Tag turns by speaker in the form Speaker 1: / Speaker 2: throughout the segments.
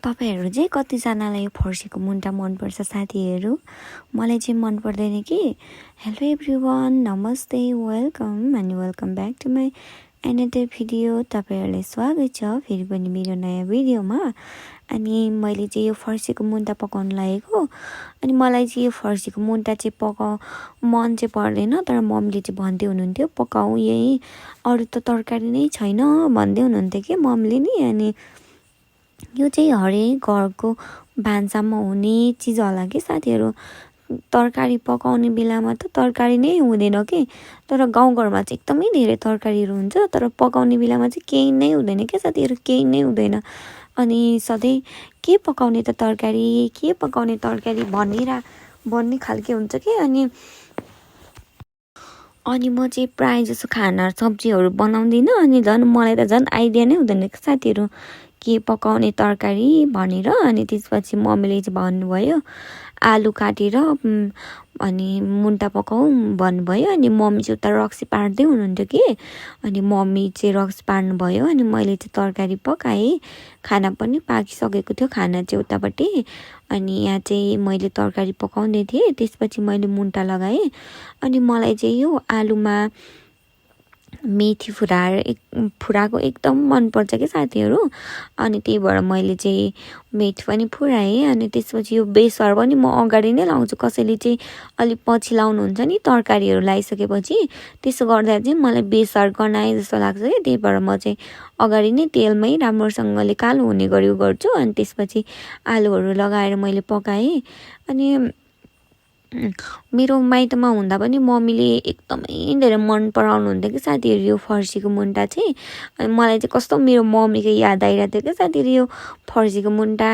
Speaker 1: तपाईहरु चाहिँ कतिजनालाई यो फर्सीको मुन्टा मनपर्छ साथीहरु? मलाई चाहिँ मन पर्दैन कि। हेलो एभ्रीवन, नमस्ते, welcome back to my another video. तपाईहरुलाई स्वागत छ फेरि पनि मेरो नयाँ भिडियोमा। अनि मैले चाहिँ यो फर्सीको मुन्टा पकाउन लागेको। अनि मलाई चाहिँ यो फर्सीको मुन्टा चाहिँ मन चाहिँ पर्दैन, तर मम्मीले चाहिँ भन्दै हुनुहुन्थ्यो पकाऊ यही, अरु त तरकारी नै छैन भन्दै हुनुहुन्थ्यो के मम्मीले नि। अनि यो चाहिँ हरेक घरको भान्सामा हुने चिज होला कि साथीहरु। तरकारी पकाउने बेलामा त तरकारी नै हुँदैन के, तर गाउँघरमा चाहिँ एकदमै धेरै तरकारीहरू हुन्छ, तर पकाउने बेलामा चाहिँ केही नै हुँदैन के साथीहरु, केही नै हुँदैन। अनि सधैँ के पकाउने त तरकारी, के पकाउने तरकारी भन्ने खालके हुन्छ के। अनि म चाहिँ प्राय जसो खाना सब्जीहरू बनाउँदिन। अनि झन् मलाई त झन् आइडिया नै हुँदैन के साथीहरु के पकाउने तरकारी भनेर। अनि त्यसपछि मम्मीले चाहिँ भन्नुभयो आलु काटेर अनि मुन्टा पकाऊ भन्नुभयो। अनि मम्मी चाहिँ उता रक्सी पार्दै हुनुहुन्थ्यो कि। अनि मम्मी चाहिँ रक्सी पार्नु भयो, अनि मैले चाहिँ तरकारी पकाएँ। खाना पनि पाकिसकेको थियो, खाना चाहिँ उतापट्टि। अनि यहाँ चाहिँ मैले तरकारी पकाउँदै थिएँ, त्यसपछि मैले मुन्टा लगाएँ। अनि मलाई चाहिँ यो आलुमा मेथी फुराको एकदम मनपर्छ क्या साथीहरु। अनि त्यही भएर मैले चाहिँ मेथी पनि फुराएँ। अनि त्यसपछि यो बेसार पनि म अगाडि नै लाउँछु, कसैले चाहिँ अलि पछि लाउनुहुन्छ नि तरकारीहरू लगाइसकेपछि। त्यसो गर्दा चाहिँ मलाई बेसार गनाए जस्तो लाग्छ क्या, त्यही भएर म चाहिँ अगाडि नै तेलमै राम्रोसँगले कालो हुने गरी गर्छु। अनि त्यसपछि आलुहरू लगाएर मैले पकाएँ। अनि मेरो माइतमा हुँदा पनि मम्मीले एकदमै धेरै मन पराउनुहुन्थ्यो कि साथीहरु यो फर्सीको मुन्टा चाहिँ। अनि मलाई चाहिँ कस्तो मेरो मम्मीको याद आइरहेको थियो कि साथीहरु यो फर्सीको मुन्टा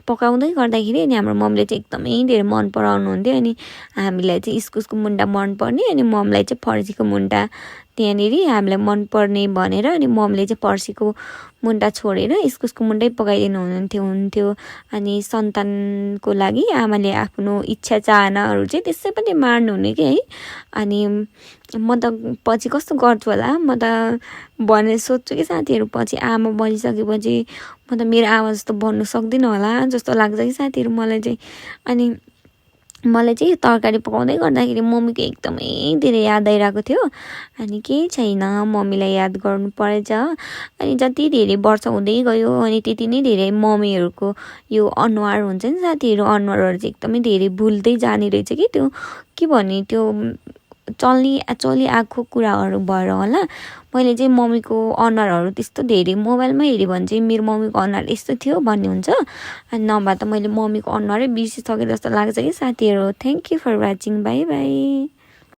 Speaker 1: पकाउँदै गर्दाखेरि। अनि हाम्रो मम्मीले चाहिँ एकदमै धेरै मन पराउनुहुन्थ्यो। अनि हामीलाई चाहिँ इस्कुसको मुन्टा मन पर्ने, अनि मम्मीलाई चाहिँ फर्सीको मुन्टा त्यहाँनेरि हामीलाई मन पर्ने भनेर। अनि मम्मीले चाहिँ फर्सीको मुन्टा छोडेर इस्कुसको मुन्टै पकाइदिनु हुन्थ्यो। अनि सन्तानको लागि आमाले आफ्नो इच्छा चाहनाहरू चाहिँ त्यसै पनि मार्नु हुने कि है। अनि म त पछि कस्तो गर्छु होला, म त भने सोध्छु कि साथीहरु पछि आमा बनिसकेपछि म त मेरो आमा जस्तो बन्नु सक्दिनँ होला जस्तो लाग्छ कि साथीहरु मलाई चाहिँ। अनि मलाई चाहिँ तरकारी पकाउँदै गर्दाखेरि मम्मीको एकदमै धेरै याद आइरहेको थियो। अनि केही छैन, मम्मीलाई याद गर्नु परेछ। अनि जति धेरै वर्ष हुँदै गयो अनि त्यति नै धेरै मम्मीहरूको यो अनुहार हुन्छ नि साथीहरु, अनुहारहरू चाहिँ एकदमै धेरै भुल्दै जाने रहेछ कि। त्यो के भन्ने, त्यो चलि आएको कुराहरू भएर होला। मैले चाहिँ मम्मीको अनुहारहरू त्यस्तो धेरै मोबाइलमा हेऱ्यो भने चाहिँ मेरो मम्मीको अनुहार यस्तो थियो भन्ने हुन्छ। अनि नभए त मैले मम्मीको अनुहारै बिर्सिसके जस्तो लाग्छ कि साथीहरु। Thank you for watching, bye by.